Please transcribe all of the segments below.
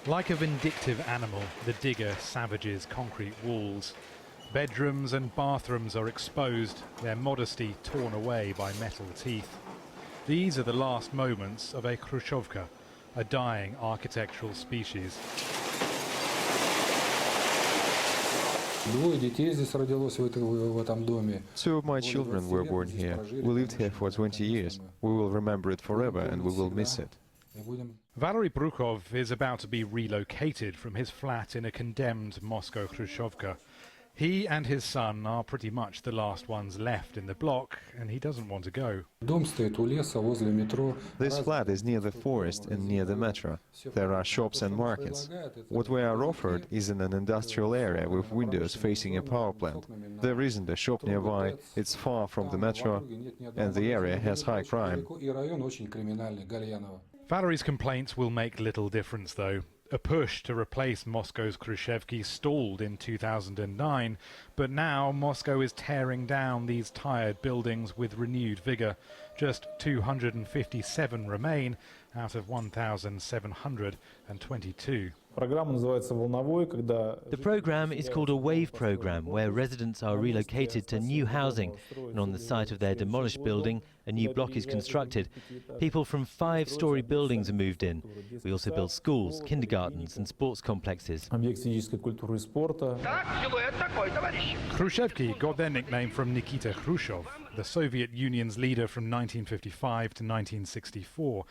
Like a vindictive animal, the digger savages concrete walls. Bedrooms and bathrooms are exposed, their modesty torn away by metal teeth. These are the last moments of a Khrushchevka, a dying architectural species. Two of my children were born here. We lived here for 20 years. We will remember it forever and we will miss it. Valery Brukhov is about to be relocated from his flat in a condemned Moscow Khrushchevka. He and his son are pretty much the last ones left in the block, and he doesn't want to go. This flat is near the forest and near the metro. There are shops and markets. What we are offered is in an industrial area with windows facing a power plant. There isn't a shop nearby, it's far from the metro, and the area has high crime. Valery's complaints will make little difference, though. A push to replace Moscow's Khrushchevki stalled in 2009, but now Moscow is tearing down these tired buildings with renewed vigour. Just 257 remain out of 1,722. The program is called a WAVE program, where residents are relocated to new housing, and on the site of their demolished building, a new block is constructed. People from 5-story buildings are moved in. We also build schools, kindergartens and sports complexes. Khrushchevki got their nickname from Nikita Khrushchev, the Soviet Union's leader from 1955 to 1964.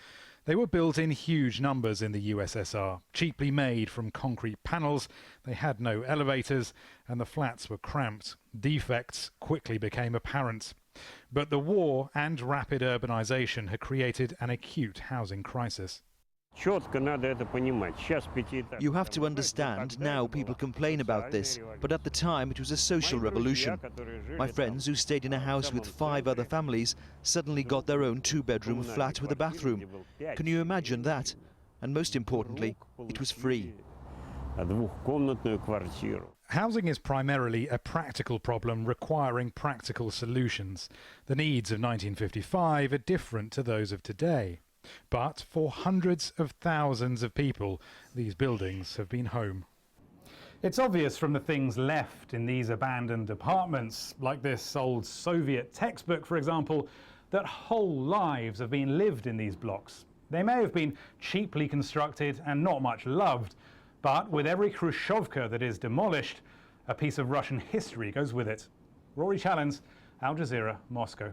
They were built in huge numbers in the USSR, cheaply made from concrete panels. They had no elevators, and the flats were cramped. Defects quickly became apparent. But the war and rapid urbanization had created an acute housing crisis. You have to understand, now people complain about this, but at the time it was a social revolution. My friends who stayed in a house with 5 other families suddenly got their own 2-bedroom flat with a bathroom. Can you imagine that? And most importantly, it was free. Housing is primarily a practical problem requiring practical solutions. The needs of 1955 are different to those of today. But for hundreds of thousands of people, these buildings have been home. It's obvious from the things left in these abandoned apartments, like this old Soviet textbook, for example, that whole lives have been lived in these blocks. They may have been cheaply constructed and not much loved, but with every Khrushchevka that is demolished, a piece of Russian history goes with it. Rory Challens, Al Jazeera, Moscow.